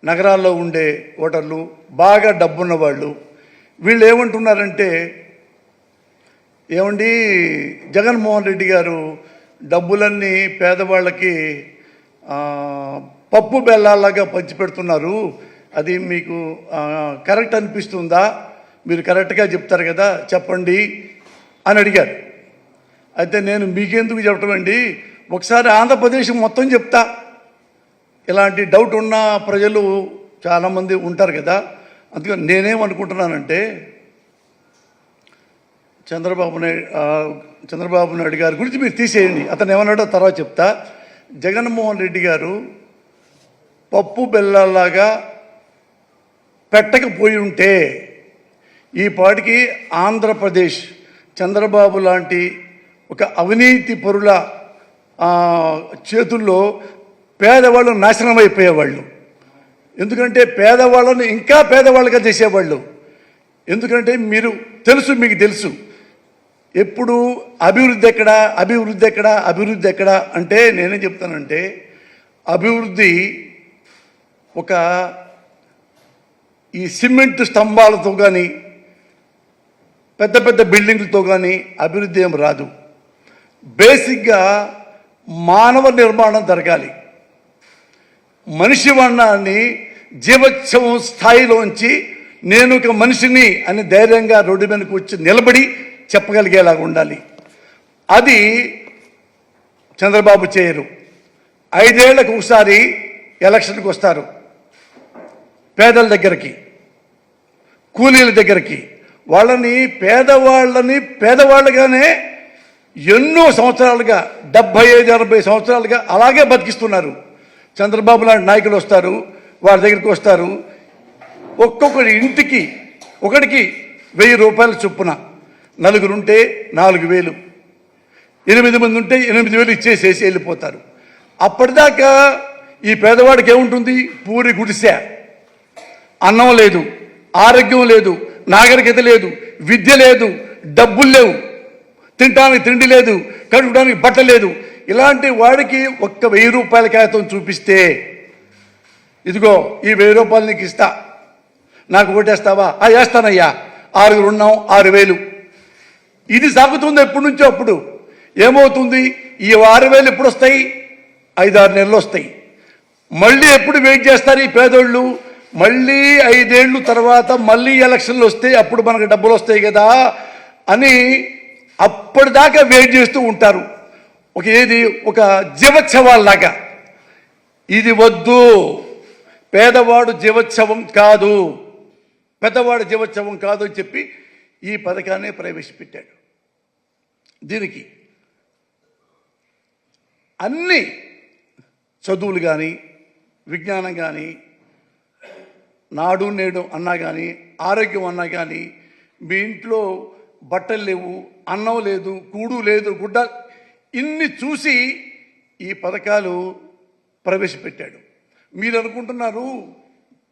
నగరాల్లో ఉండే ఓటర్లు, బాగా డబ్బున్న వాళ్ళు, వీళ్ళు ఏమంటున్నారంటే, ఏమండి జగన్మోహన్ రెడ్డి గారు డబ్బులన్నీ పేదవాళ్ళకి పప్పు బెల్లాలాగా పంచిపెడుతున్నారు, అది మీకు కరెక్ట్ అనిపిస్తుందా? మీరు కరెక్ట్గా చెప్తారు కదా, చెప్పండి అని అడిగారు. అయితే నేను మీకెందుకు చెప్పడం అండి, ఒకసారి ఆంధ్రప్రదేశ్ మొత్తం చెప్తా. ఇలాంటి డౌట్ ఉన్న ప్రజలు చాలామంది ఉంటారు కదా. అందుకని నేనేమనుకుంటున్నానంటే, చంద్రబాబు నాయుడు గారి గురించి మీరు తీసేయండి, అతను ఏమన్నాడో తర్వాత చెప్తా. జగన్మోహన్ రెడ్డి గారు పప్పు బెల్లాలాగా పెట్టకపోయి ఉంటే ఈ పాటికి ఆంధ్రప్రదేశ్ చంద్రబాబు లాంటి ఒక అవినీతి పరుల చేతుల్లో పేదవాళ్ళు నాశనం అయిపోయేవాళ్ళు. ఎందుకంటే పేదవాళ్ళని ఇంకా పేదవాళ్ళుగా చేసేవాళ్ళు. ఎందుకంటే మీకు తెలుసు ఎప్పుడు అభివృద్ధి ఎక్కడా అంటే నేనేం చెప్తానంటే, అభివృద్ధి ఒక ఈ సిమెంట్ స్తంభాలతో కానీ పెద్ద పెద్ద బిల్డింగ్లతో కానీ అభివృద్ధి ఏం రాదు. బేసిక్గా మానవ నిర్మాణం జరగాలి. మనిషి వర్ణాన్ని జీవోత్సవం స్థాయిలోంచి నేను ఒక మనిషిని అని ధైర్యంగా రోడ్డు మీదకి వచ్చి నిలబడి చెప్పగలిగేలాగా ఉండాలి. అది చంద్రబాబు చేయరు. 5 ఏళ్లకు ఒకసారి ఎలక్షన్కి వస్తారు, పేదల దగ్గరికి, కూలీల దగ్గరికి. వాళ్ళని పేదవాళ్ళగానే ఎన్నో సంవత్సరాలుగా 75-80 సంవత్సరాలుగా అలాగే బతికిస్తున్నారు. చంద్రబాబు లాంటి నాయకులు వస్తారు, వాళ్ళ దగ్గరికి వస్తారు, ఒక్కొక్కరి ఇంటికి ఒకటికి 1000 రూపాయల చొప్పున, 4 ఉంటే 4000, 8 మంది ఉంటే 8000 ఇచ్చేసేసి వెళ్ళిపోతారు. అప్పటిదాకా ఈ పేదవాడికి ఏముంటుంది? పూరి గుడిసె, అన్నం లేదు, ఆరోగ్యం లేదు, నాగరికత లేదు, విద్య లేదు, డబ్బులు లేవు, తినడానికి తిండి లేదు, కడుకోవడానికి బట్ట లేదు. ఇలాంటి వాడికి ఒక్క 1000 రూపాయల కాగితం చూపిస్తే, ఇదిగో ఈ 1000 రూపాయలు నీకు ఇస్తా, నాకు ఓటేస్తావా? వేస్తానయ్యా, 6 ఉన్నాం, 6000. ఇది సాగుతుంది ఎప్పటి నుంచో. అప్పుడు ఏమవుతుంది? ఈ 6000 ఎప్పుడు వస్తాయి? 5-6 నెలలు వస్తాయి. మళ్ళీ ఎప్పుడు వెయిట్ చేస్తారు ఈ పేదోళ్ళు? మళ్ళీ 5 ఏళ్ళు తర్వాత మళ్ళీ ఎలక్షన్లు వస్తే అప్పుడు మనకు డబ్బులు వస్తాయి కదా అని అప్పటిదాకా వెయిట్ చేస్తూ ఉంటారు. ఒక జీవోత్సవాల్లాగా. ఇది వద్దు. పేదవాడు జీవోత్సవం కాదు, పెద్దవాడు జీవోత్సవం కాదు అని చెప్పి ఈ పథకాన్ని ప్రవేశపెట్టాడు. దీనికి అన్ని చదువులు కానీ, విజ్ఞానం కానీ, నాడు నేడు అన్నా కానీ, ఆరోగ్యం అన్నా కానీ, మీ ఇంట్లో బట్టలు లేవు, అన్నం లేదు, కూడు లేదు, గుడ్డ, ఇన్ని చూసి ఈ పథకాలు ప్రవేశపెట్టాడు. మీరు అనుకుంటున్నారు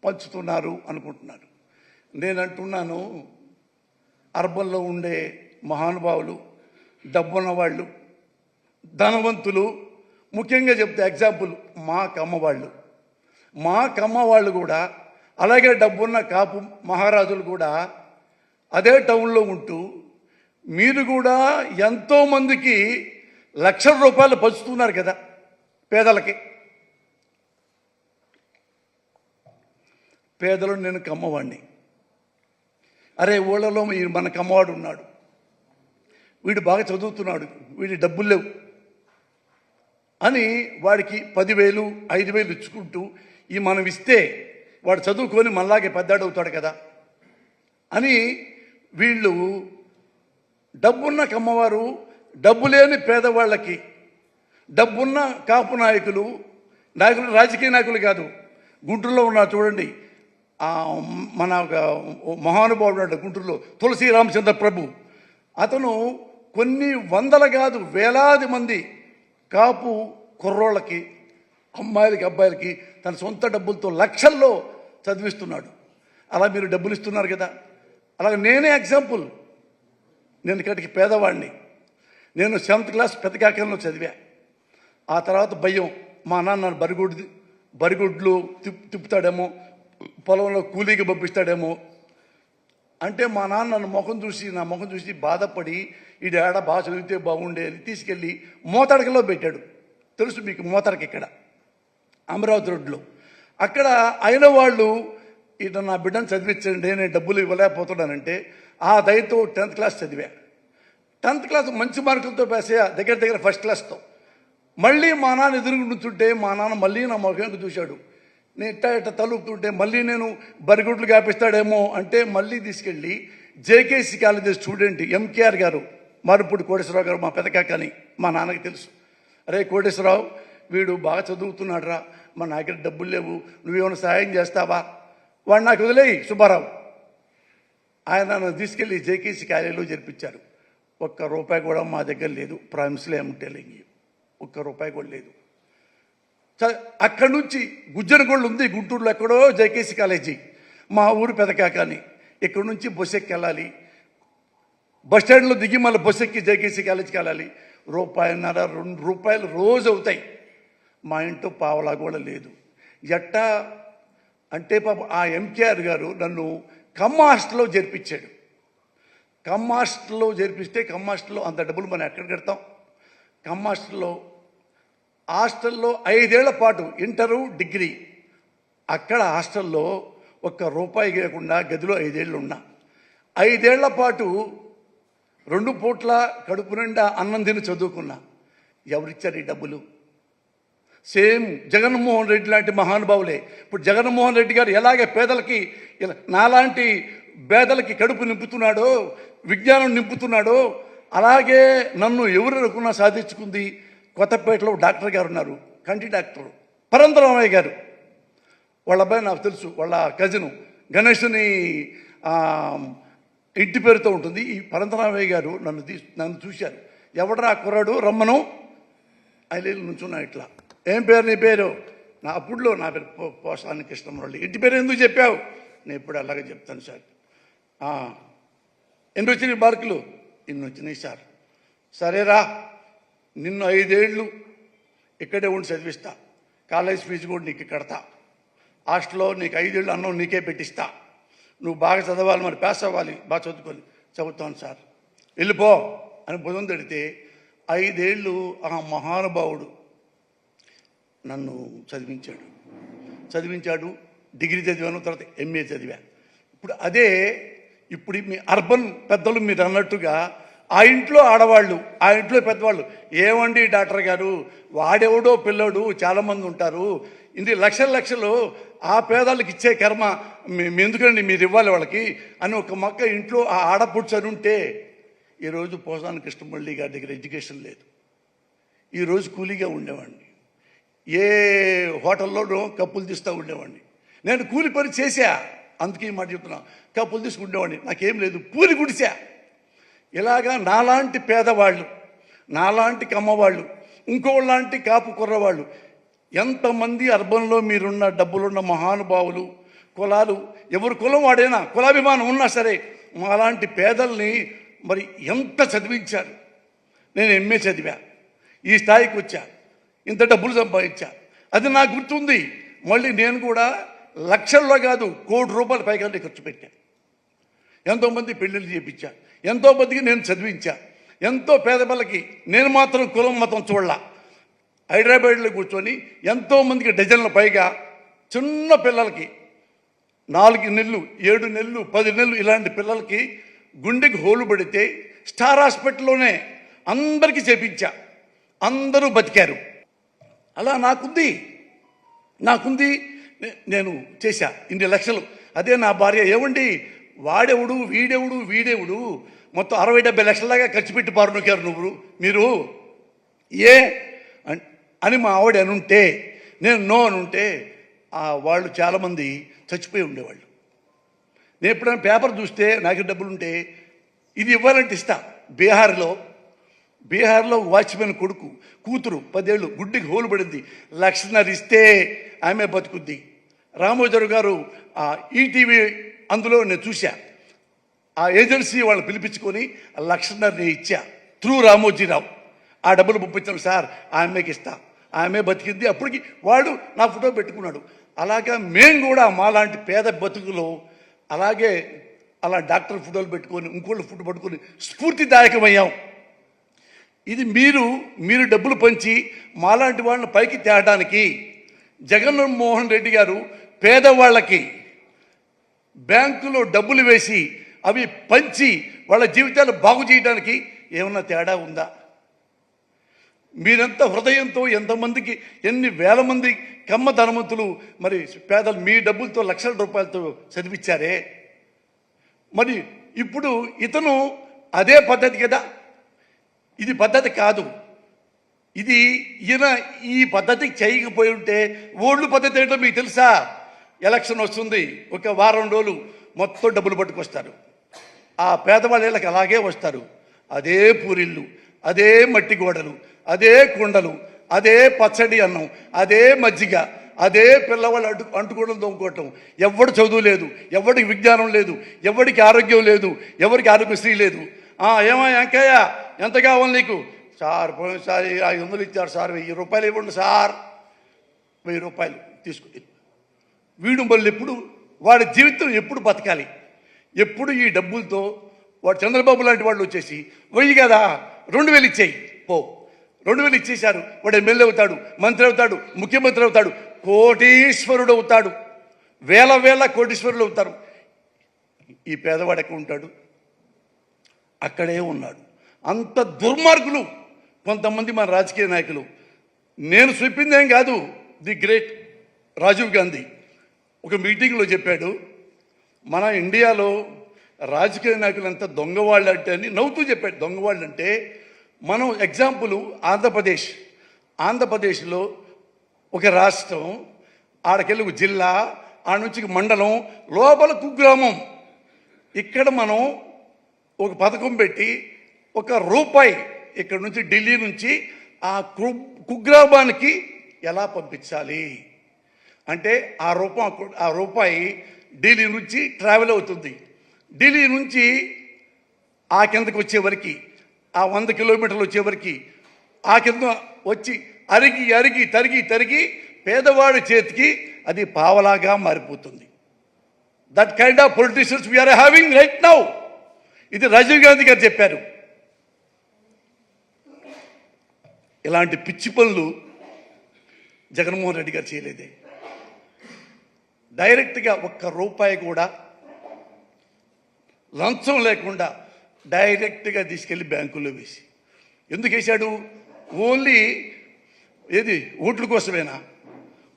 పంచుతున్నారు అనుకుంటున్నారు. నేను అంటున్నాను, అర్బన్లో ఉండే మహానుభావులు, డబ్బున్న వాళ్ళు, ధనవంతులు, ముఖ్యంగా చెప్తే ఎగ్జాంపుల్ మా కమ్మ వాళ్ళు కూడా, అలాగే డబ్బున్న కాపు మహారాజులు కూడా అదే టౌన్లో ఉంటూ మీరు కూడా ఎంతోమందికి లక్షల రూపాయలు పంచుతున్నారు కదా పేదలకి. పేదలు నేను కమ్మవాడిని. అరే ఊళ్ళలో మన కమ్మవాడు ఉన్నాడు, వీడు బాగా చదువుతున్నాడు, వీడి డబ్బులు లేవు అని వాడికి 10,000, 5,000 ఇచ్చుకుంటూ ఈ మనం ఇస్తే వాడు చదువుకొని మనలాగే పెద్దాడవుతాడు కదా అని వీళ్ళు డబ్బున్న కమ్మవారు డబ్బు లేని పేదవాళ్ళకి, డబ్బున్న కాపు నాయకులు రాజకీయ నాయకులు కాదు, గుంటూరులో ఉన్నారు చూడండి, మన మహానుభావుడు గుంటూరులో తులసి రామచంద్ర ప్రభు, అతను కొన్ని వందల కాదు వేలాది మంది కాపు కుర్రోళ్ళకి, అమ్మాయిలకి, అబ్బాయిలకి తన సొంత డబ్బులతో లక్షల్లో చదివిస్తున్నాడు. అలా మీరు డబ్బులు ఇస్తున్నారు కదా. అలాగే నేనే ఎగ్జాంపుల్. నేను ఇక్కడికి పేదవాడిని. నేను 7th క్లాస్ పెద్దకాకంలో చదివా. ఆ తర్వాత భయం, మా నాన్న బరిగూడి బరిగొడ్లు తిప్పుతాడేమో, పొలంలో కూలీకి పంపిస్తాడేమో. అంటే మా నాన్న నా ముఖం చూసి బాధపడి ఈ ఏడ బాగా చదివితే బాగుండే అని తీసుకెళ్ళి మోతడకలో పెట్టాడు. తెలుసు మీకు మోతడక ఇక్కడ అమరావతి రోడ్లో. అక్కడ అయిన వాళ్ళు ఇట నా బిడ్డను చదివించండి, నేను డబ్బులు ఇవ్వలేకపోతున్నానంటే ఆ దయతో 10th క్లాస్ చదివా. 10th క్లాస్ మంచి మార్కులతో పాస్ అయ్యా, దగ్గర ఫస్ట్ క్లాస్తో. మళ్ళీ మా నాన్న ఎదురుగా నుంచుంటే మా నాన్న మళ్ళీ నా ముఖంకి చూశాడు. నేను ఇట్ట తలుపుతుంటే మళ్ళీ నేను బరిగుడ్లు కాపిస్తాడేమో అంటే మళ్ళీ తీసుకెళ్ళి జేకేసీ కాలేజీ స్టూడెంట్ ఎంకేఆర్ గారు, మరుపూడి కోటేశ్వరరావు గారు, మా పెదకాకని మా నాన్నకి తెలుసు. అరే కోటేశ్వరరావు, వీడు బాగా చదువుతున్నాడు రా, మా దగ్గర డబ్బులు లేవు, నువ్వేమైనా సహాయం చేస్తావా? వాడు నాకు వదిలేయి సుబ్బారావు. ఆయన నన్ను తీసుకెళ్ళి జేకేసీ కాలేజీలో జరిపించారు. ₹1 కూడా మా దగ్గర లేదు, ప్రామిస్లో ఏమంటే లేని ₹1 కూడా లేదు. అక్కడి నుంచి గుజ్జనగోళ్ళు ఉంది గుంటూరులో ఎక్కడో జేకేసీ కాలేజీ, మా ఊరు పెదకాకని. ఇక్కడి నుంచి బస్సు ఎక్కి వెళ్ళాలి, బస్ స్టాండ్లో దిగి మళ్ళీ బస్సు ఎక్కి జేకేసీ కాలేజీకి వెళ్ళాలి. ₹1.5 ₹2 రోజు అవుతాయి. మా ఇంట్లో పావలా కూడా లేదు. ఎట్టా అంటే పాప ఆ ఎంకేఆర్ గారు నన్ను కమ్మ హాస్టల్లో చేర్పించాడు. కమ్మ హాస్టల్లో చేర్పిస్తే కమ్మ హాస్టల్లో అంత డబ్బులు మనం ఎక్కడ కడతాం? కమ్మ హాస్టల్లో 5 ఏళ్ల పాటు ఇంటరు డిగ్రీ అక్కడ హాస్టల్లో ₹1 లేకుండా గదిలో 5 ఏళ్ళు ఉన్నా. 5 ఏళ్ల పాటు 2 పూట్ల కడుపు నిండా అన్నం తిని చదువుకున్నా. ఎవరిచ్చారు ఈ డబ్బులు? సేమ్ జగన్మోహన్ రెడ్డి లాంటి మహానుభావులే. ఇప్పుడు జగన్మోహన్ రెడ్డి గారు ఎలాగే పేదలకి నాలాంటి పేదలకి కడుపు నింపుతున్నాడో, విజ్ఞానం నింపుతున్నాడో, అలాగే నన్ను ఎవరు అనుకున్నా సాధించుకుంది. కొత్తపేటలో డాక్టర్ గారు ఉన్నారు, కంటి డాక్టర్ పరంతరామయ్య గారు. వాళ్ళ అబ్బాయి నాకు తెలుసు, వాళ్ళ కజిను గణేష్ని ఇంటి పేరుతో ఉంటుంది. ఈ పరంతరామయ్య గారు నన్ను చూశారు. ఎవడరా కుర్రాడు రమ్మను, ఐలేళ్ళు నుంచున్నా ఇట్లా. ఏం పేరు నీ పేరు? నా అప్పుడులో నా పేరు పోసాని కృష్ణమురళి. ఇంటి పేరు ఎందుకు చెప్పావు? నేను ఎప్పుడు అలాగే చెప్తాను సార్. ఎన్ని వచ్చినాయి మార్కులు? ఇన్ని వచ్చినాయి సార్. సరేరా, నిన్ను 5 ఏళ్ళు ఇక్కడే ఉండి చదివిస్తా, కాలేజ్ ఫీజు కూడా నీకు కడతా, హాస్టల్లో నీకు 5 ఏళ్ళు అన్నం నీకే పెట్టిస్తా, నువ్వు బాగా చదవాలి, మరి పాస్ అవ్వాలి, బాగా చదువుకొని. చదువుతాను సార్, వెళ్ళిపో అని బుధం తడితే 5 ఏళ్ళు ఆ మహానుభావుడు నన్ను చదివించాడు. డిగ్రీ చదివాను, తర్వాత MA చదివాను. ఇప్పుడు మీ అర్బన్ పెద్దలు మీరు అన్నట్టుగా ఆ ఇంట్లో ఆడవాళ్ళు, ఆ ఇంట్లో పెద్దవాళ్ళు, ఏమండి డాక్టర్ గారు, వాడెవడో పిల్లడు చాలామంది ఉంటారు, ఇన్ని లక్షలు ఆ పేదలకు ఇచ్చే కర్మ ఎందుకండి మీరు ఇవ్వాలి వాళ్ళకి అని ఒక మొక్క ఇంట్లో ఆ ఆడపుడ్చని ఉంటే ఈరోజు పోసాని కృష్ణమురళి గారి దగ్గర ఎడ్యుకేషన్ లేదు. ఈరోజు కూలీగా ఉండేవాడిని, ఏ హోటల్లోనో కప్పులు తీస్తూ ఉండేవాడిని. నేను కూలి పని చేశా, అందుకే ఈ మాట చెప్తున్నా. కప్పులు తీసుకుండేవాడిని, నాకేం లేదు, పూరి గుడిసా. ఇలాగా నాలాంటి పేదవాళ్ళు, నాలాంటి కమ్మవాళ్ళు, ఇంకోలాంటి కాపు కుర్రవాళ్ళు ఎంతమంది అర్బన్లో మీరున్న డబ్బులున్న మహానుభావులు, కులాలు, ఎవరు కులం వాడైనా, కులాభిమానం ఉన్నా సరే, మాలాంటి పేదల్ని మరి ఎంత చదివించారు. నేను MA చదివా, ఈ స్థాయికి వచ్చా, ఇంత డబ్బులు సంపాదించా. అది నాకు గుర్తుంది. మళ్ళీ నేను కూడా లక్షల్లో కాదు, ₹1,00,00,000 పైగా ఖర్చు పెట్టాను. ఎంతోమంది పెళ్ళిళ్ళు చేయించా, ఎంతోమందికి నేను చదివించా. ఎంతో పేద పిల్లకి నేను మాత్రం కులం మతం చూడలా. హైదరాబాద్లో కూర్చొని ఎంతోమందికి డజన్ల పైగా చిన్న పిల్లలకి 4 నెలలు, 7 నెలలు, 10 నెలలు ఇలాంటి పిల్లలకి గుండెకి హోలు పడితే స్టార్ హాస్పిటల్లోనే అందరికీ చేపించా, అందరూ బతికారు. అలా నాకుంది, నేను చేశా ఇన్ని లక్షలు. అదే నా భార్య, ఏమండి వాడెవడు వీడెవడు మొత్తం 60-70 లక్షల దాకా ఖర్చు పెట్టి పారునొక్కారు మీరు ఏ అని మా ఆవిడ అనుంటే, నేను నో అనుంటే వాళ్ళు చాలామంది చచ్చిపోయి ఉండేవాళ్ళు. నేను ఎప్పుడైనా పేపర్ చూస్తే నాకు డబ్బులుంటే ఇది ఇవ్వాలంటే ఇస్తా. బీహార్లో వాచ్మెన్ కూతురు 10 ఏళ్ళు గుడ్డికి హోలు పడింది, ₹1,50,000 ఇస్తే ఆమె బతుకుద్ది. రామోజీరావు గారు ఈటీవీ అందులో నేను చూశా, ఆ ఏజెన్సీ వాళ్ళు పిలిపించుకొని ₹1,50,000 ఇచ్చా త్రూ రామోజీరావు. ఆ డబ్బులు పంపించాను సార్, ఆ అమ్మాయికి ఇస్తా. ఆమె బతికింది. అప్పటికి వాడు నా ఫోటో పెట్టుకున్నాడు. అలాగా మేము కూడా మాలాంటి పేద బతుకులో అలాగే అలా డాక్టర్ ఫోటోలు పెట్టుకొని ఇంకోళ్ళు ఫోటో పట్టుకొని స్ఫూర్తిదాయకమయ్యాం. ఇది మీరు డబ్బులు పంచి మాలాంటి వాళ్ళని పైకి తేడానికి జగన్మోహన్ రెడ్డి గారు పేదవాళ్ళకి బ్యాంకులో డబ్బులు వేసి అవి పంచి వాళ్ళ జీవితాలు బాగు చేయడానికి ఏమన్నా తేడా ఉందా? మీరెంత హృదయంతో ఎంతమందికి ఎన్ని వేల మంది కమ్మ ధనవంతులు మరి పేదలు మీ డబ్బులతో లక్షల రూపాయలతో చదివించారే. మరి ఇప్పుడు ఇతను అదే పద్ధతి కదా, ఇది పద్ధతి కాదు. ఈయన ఈ పద్ధతికి చేయకపోయి ఉంటే ఓళ్ళు పద్ధతి ఏంటో మీకు తెలుసా? ఎలక్షన్ వస్తుంది, ఒక వారం రోజులు మొత్తం డబ్బులు పట్టుకొస్తారు. ఆ పేదవాళ్ళ ఇళ్ళకి అలాగే వస్తారు. అదే పూరిళ్ళు, అదే మట్టి గోడలు, అదే కుండలు, అదే పచ్చడి అన్నం, అదే మజ్జిగ, అదే పిల్లవాళ్ళు అంటుకోవడం తోముకోవటం. ఎవడు చదువు లేదు, ఎవడికి విజ్ఞానం లేదు, ఎవడికి ఆరోగ్యం లేదు, ఎవరికి ఆరోగ్యశ్రీ లేదు. ఏమో వెంకయ్య ఎంత కావాలి నీకు? సార్ పోయినసారి 500 ఇచ్చారు సార్, 1000 రూపాయలు ఇవ్వండి సార్. 1000 రూపాయలు తీసుకుని వీడు మళ్ళీ ఎప్పుడు వాడి జీవితం ఎప్పుడు బతకాలి? ఎప్పుడు ఈ డబ్బులతో వాడు చంద్రబాబు లాంటి వాళ్ళు వచ్చేసి 1000 కదా 2000 ఇచ్చేయి పో, 2000 ఇచ్చేశారు. వాడు ఎమ్మెల్యే అవుతాడు, మంత్రి అవుతాడు, ముఖ్యమంత్రి అవుతాడు, కోటీశ్వరుడు అవుతాడు, వేల కోటీశ్వరులు అవుతారు. ఈ పేదవాడు ఎక్కడ ఉంటాడు? అక్కడే ఉన్నాడు. అంత దుర్మార్గులు కొంతమంది మన రాజకీయ నాయకులు. నేను చెప్పిందేం కాదు, ది గ్రేట్ రాజీవ్ గాంధీ ఒక మీటింగ్లో చెప్పాడు, మన ఇండియాలో రాజకీయ నాయకులు అంతా దొంగవాళ్ళు అంటే అని నవ్వుతూ చెప్పాడు. దొంగవాళ్ళు అంటే మనం ఎగ్జాంపుల్ ఆంధ్రప్రదేశ్లో ఒక రాష్ట్రం, ఆడకెళ్ళి ఒక జిల్లా, ఆడ నుంచి మండలం, లోపల కుగ్రామం. ఇక్కడ మనం ఒక పథకం పెట్టి ₹1 ఇక్కడ నుంచి ఢిల్లీ నుంచి ఆ కుగ్రామానికి ఎలా పంపించాలి అంటే ఆ రూపాయి ఢిల్లీ నుంచి ట్రావెల్ అవుతుంది. ఢిల్లీ నుంచి ఆ కిందకి వచ్చేవరకు, ఆ 100 కిలోమీటర్లు వచ్చేవరకు ఆ కింద వచ్చి అరిగి తరిగి పేదవాడి చేతికి అది పావలాగా మారిపోతుంది. That kind of politicians we are having right now. ఇది రాజీవ్ గాంధీ గారు చెప్పారు. ఇలాంటి పిచ్చి పనులు జగన్మోహన్ రెడ్డి గారు చేయలేదే. డైరెక్ట్గా ₹1 కూడా లంచం లేకుండా డైరెక్ట్గా తీసుకెళ్ళి బ్యాంకుల్లో వేసి, ఎందుకు వేశాడు? ఓన్లీ ఓట్ల కోసమేనా?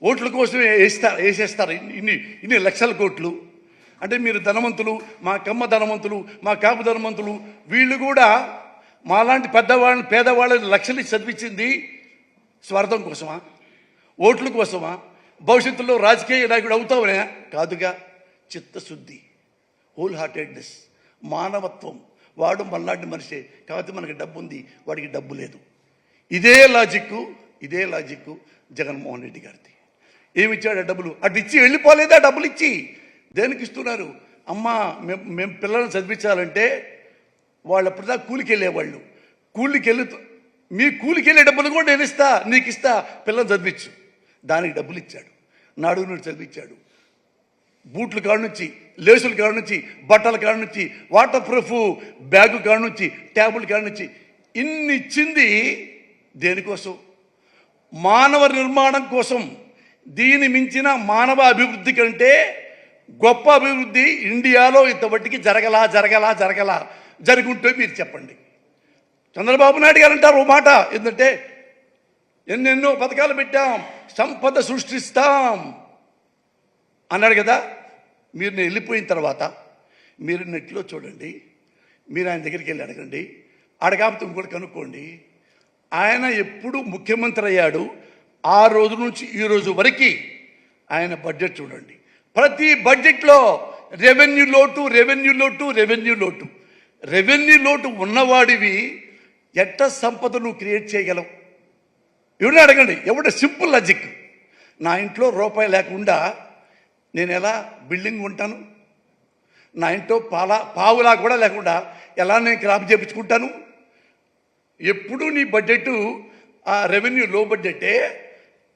ఓట్ల కోసమే వేసేస్తారు ఇన్ని లక్షల కోట్లు. అంటే మీరు ధనవంతులు, మా కమ్మ ధనవంతులు, మా కాపు ధనవంతులు, వీళ్ళు కూడా మాలాంటి పెద్దవాళ్ళని పేదవాళ్ళని లక్షలు చదివించింది స్వార్థం కోసమా? ఓట్ల కోసమా? భవిష్యత్తులో రాజకీయ నాయకుడు అవుతావనే కాదుగా. చిత్తశుద్ధి, హోల్ హార్టెడ్నెస్, మానవత్వం. వాడు మనలాంటి మనిషే, కాబట్టి మనకి డబ్బు ఉంది, వాడికి డబ్బు లేదు. ఇదే లాజిక్ జగన్మోహన్ రెడ్డి గారిది. ఏమిచ్చాడు డబ్బులు? అటు ఇచ్చి వెళ్ళిపోలేదా? డబ్బులు ఇచ్చి దేనికి ఇస్తున్నారు? అమ్మా మేము పిల్లల్ని చదివించాలంటే వాళ్ళు అప్పటిదా కూలికి వెళ్ళేవాళ్ళు. మీ కూలికి వెళ్ళే డబ్బులు కూడా నేను ఇస్తా, నీకు ఇస్తా, పిల్లల్ని చదివించు. దానికి డబ్బులు ఇచ్చాడు. నాడు చదివించాడు. బూట్ల కాడ నుంచి, లేసుల కాడ నుంచి, బట్టల కాడ నుంచి, వాటర్ ప్రూఫ్ బ్యాగు కాడ నుంచి, ట్యాబుల్ కాడ నుంచి ఇన్ని ఇచ్చింది దేనికోసం? మానవ నిర్మాణం కోసం. దీని మించిన మానవ అభివృద్ధి కంటే గొప్ప అభివృద్ధి ఇండియాలో ఇంతవట్టికి జరగలా జరుగుంటే మీరు చెప్పండి. చంద్రబాబు నాయుడు గారు అంటారు ఓ మాట, ఏంటంటే ఎన్నెన్నో పథకాలు పెట్టాం, సంపద సృష్టిస్తాం అన్నాడు కదా. మీరు నేను వెళ్ళిపోయిన తర్వాత మీరు నెట్లో చూడండి, మీరు ఆయన దగ్గరికి వెళ్ళి అడగండి, అడగాపితే ఇంకోటి కనుక్కోండి. ఆయన ఎప్పుడు ముఖ్యమంత్రి అయ్యాడు ఆ రోజు నుంచి ఈ రోజు వరకు ఆయన బడ్జెట్ చూడండి. ప్రతి బడ్జెట్లో రెవెన్యూ లోటు ఉన్నవాడివి ఎట్ట సంపద నువ్వు క్రియేట్ చేయగలవు? ఎవరిని అడగండి. ఎవడ సింపుల్ లాజిక్. నా ఇంట్లో రూపాయి లేకుండా నేను ఎలా బిల్డింగ్ ఉంటాను? నా ఇంట్లో పావులా కూడా లేకుండా ఎలా నేను క్రాప్ చేయించుకుంటాను? ఎప్పుడు నీ బడ్జెట్ ఆ రెవెన్యూ లో బడ్జెటే.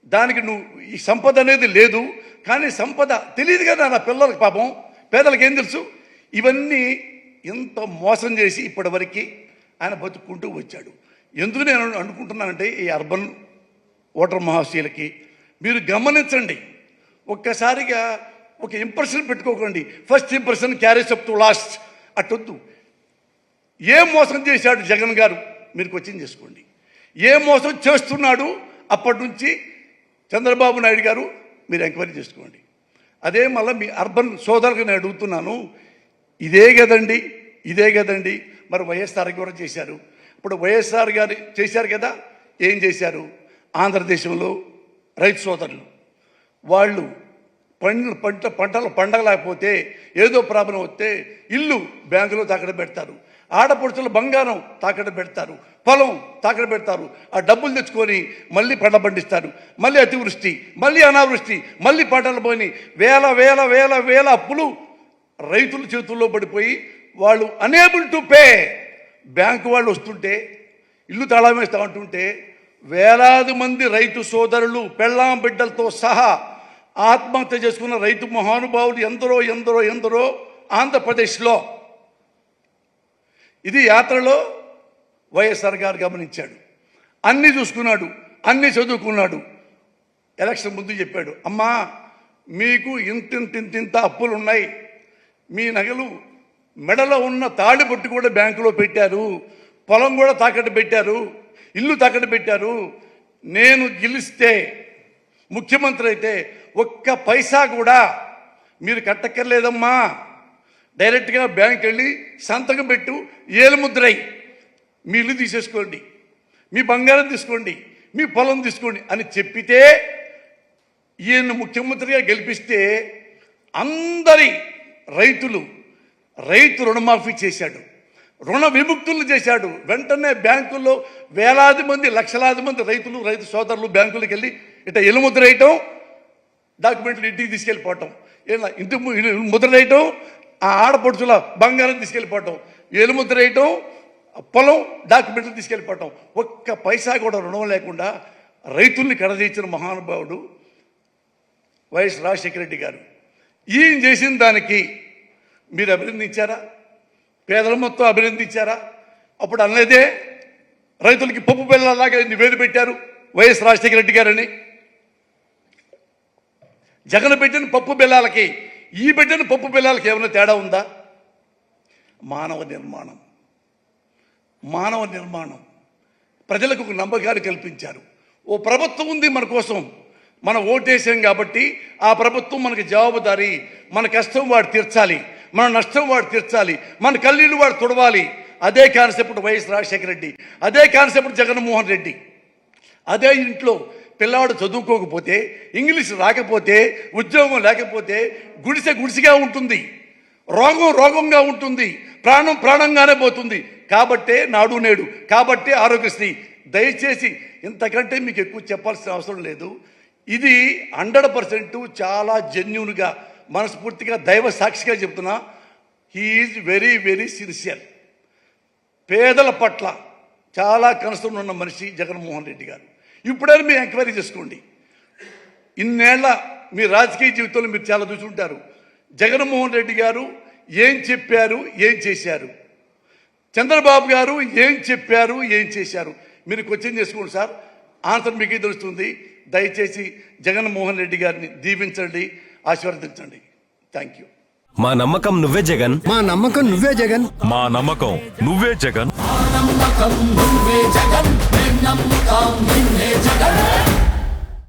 దానికి నువ్వు ఈ సంపద అనేది లేదు. కానీ సంపద తెలియదు కదా నా పిల్లలకి, పాపం పేదలకు ఏం తెలుసు. ఇవన్నీ ఎంత మోసం చేసి ఇప్పటివరకు ఆయన బతుక్కుంటూ వచ్చాడు. ఎందుకు నేను అనుకుంటున్నానంటే ఈ అర్బన్ ఓటర్ మహాశయులకి మీరు గమనించండి, ఒక్కసారిగా ఒక ఇంప్రెషన్ పెట్టుకోకండి. First impression carries up to last అట్టొద్దు. ఏం మోసం చేశాడు జగన్ గారు మీరు క్వశ్చన్ చేసుకోండి. ఏ మోసం చేస్తున్నాడు అప్పటి నుంచి చంద్రబాబు నాయుడు గారు మీరు ఎంక్వైరీ చేసుకోండి. అదే మళ్ళీ మీ అర్బన్ సోదరులకు నేను అడుగుతున్నాను, ఇదే కదండి మరి వైఎస్ఆర్ కూడా చేశారు. ఇప్పుడు వైఎస్ఆర్ గారు చేశారు కదా, ఏం చేశారు? ఆంధ్రదేశంలో రైతు సోదరులు వాళ్ళు పంటలు పండగలేకపోతే ఏదో ప్రాబ్లం వస్తే ఇల్లు బ్యాంకులో తాకట్టు పెడతారు, ఆడపడుచుల బంగారం తాకట్టు పెడతారు, పొలం తాకట్టు పెడతారు. ఆ డబ్బులు తెచ్చుకొని మళ్ళీ పంట పండిస్తారు. మళ్ళీ అతివృష్టి, మళ్ళీ అనావృష్టి, మళ్ళీ పంటలు పోయి వేల వేల వేల వేల అప్పులు రైతుల చేతుల్లో పడిపోయి వాళ్ళు అనేబుల్ టు పే. బ్యాంకు వాళ్ళు వస్తుంటే ఇల్లు తాళం వేస్తా ఉంటుంటే వేలాది మంది రైతు సోదరులు పెళ్ళాం బిడ్డలతో సహా ఆత్మహత్య చేసుకున్న రైతు మహానుభావులు ఎందరో ఆంధ్రప్రదేశ్లో. ఇది యాత్రలో వైఎస్ఆర్ గారు గమనించాడు, అన్నీ చూసుకున్నాడు, అన్నీ చదువుకున్నాడు. ఎలక్షన్ ముందు చెప్పాడు, అమ్మా మీకు ఇంతింత అప్పులు ఉన్నాయి, మీ నగలు మెడలో ఉన్న తాళి పట్టు కూడా బ్యాంకులో పెట్టారు, పొలం కూడా తాకట్టు పెట్టారు, ఇల్లు తాకట్టు పెట్టారు. నేను గెలిస్తే ముఖ్యమంత్రి అయితే ఒక్క పైసా కూడా మీరు కట్టక్కర్లేదమ్మా, డైరెక్ట్గా బ్యాంక్ వెళ్ళి సంతకం పెట్టు, ఏలుముద్రై మీ ఇల్లు తీసేసుకోండి, మీ బంగారం తీసుకోండి, మీ పొలం తీసుకోండి అని చెప్పితే ఈయన ముఖ్యమంత్రిగా గెలిపిస్తే అందరి రైతు రుణమాఫీ చేశాడు, రుణ విముక్తులు చేశాడు. వెంటనే బ్యాంకుల్లో వేలాది మంది లక్షలాది మంది రైతు సోదరులు బ్యాంకులకు వెళ్ళి ఇట్లా ఎలుముద్ర వేయటం, డాక్యుమెంట్లు ఇంటికి తీసుకెళ్ళిపోవటం, ఇంటి ముద్ర వేయటం, ఆ ఆడపడుచుల బంగారం తీసుకెళ్ళిపోవటం, ఎలుముద్ర వేయటం, పొలం డాక్యుమెంట్లు తీసుకెళ్ళిపోవటం. ఒక్క పైసా కూడా రుణం లేకుండా రైతుల్ని కడదీర్చిన మహానుభావుడు వైఎస్ రాజశేఖర రెడ్డి గారు. ఈయన చేసిన దానికి మీరు అభినందించారా? పేదల మొత్తం అభినందించారా? అప్పుడు అనలేదే రైతులకి పప్పు బెల్లలాగా నివేది పెట్టారు వైఎస్ రాజశేఖర రెడ్డి గారని. జగన్ పెట్టిన పప్పు బెల్లాలకి ఈ పెట్టిన పప్పు బెల్లాలకి ఏమైనా తేడా ఉందా? మానవ నిర్మాణం ప్రజలకు ఒక నమ్మకాన్ని కల్పించారు. ఓ ప్రభుత్వం ఉంది మన కోసం, మనం ఓటేసాం కాబట్టి ఆ ప్రభుత్వం మనకి జవాబుదారీ, మన కష్టం వాడు తీర్చాలి, మన నష్టం వాడు తీర్చాలి, మన కన్నీళ్లు వాడు తుడవాలి. అదే కాన్సెప్ట్ వైఎస్ రాజశేఖర రెడ్డి, అదే కాన్సెప్ట్ జగన్మోహన్ రెడ్డి. అదే ఇంట్లో పిల్లవాడు చదువుకోకపోతే, ఇంగ్లీష్ రాకపోతే, ఉద్యోగం లేకపోతే గుడిసెగా ఉంటుంది, రోగంగా ఉంటుంది, ప్రాణంగానే పోతుంది. కాబట్టే నాడు నేడు, కాబట్టే ఆరోగ్యశ్రీ. దయచేసి ఇంతకంటే మీకు ఎక్కువ చెప్పాల్సిన అవసరం లేదు. ఇది 100% చాలా జెన్యూన్గా మనస్ఫూర్తిగా దైవ సాక్షిగా చెప్తున్నా. He is very very sincere. పేదల పట్ల చాలా కనసరం ఉన్న మనిషి జగన్మోహన్ రెడ్డి గారు. ఇప్పుడైనా మీరు ఎంక్వైరీ చేసుకోండి. ఇన్నేళ్ల మీ రాజకీయ జీవితంలో మీరు చాలా చూసుంటారు. జగన్మోహన్ రెడ్డి గారు ఏం చెప్పారు, ఏం చేశారు, చంద్రబాబు గారు ఏం చెప్పారు, ఏం చేశారు, మీరు క్వశ్చన్ చేసుకోండి సార్. ఆన్సర్ మీకే తెలుస్తుంది. దయచేసి జగన్మోహన్ రెడ్డి గారిని దీవించండి, ఆశీర్వదించండి. Thank you. మా నమ్మకం నువ్వే జగన్, మా నమ్మకం నువ్వే జగన్, మా నమ్మకం నువ్వే జగన్.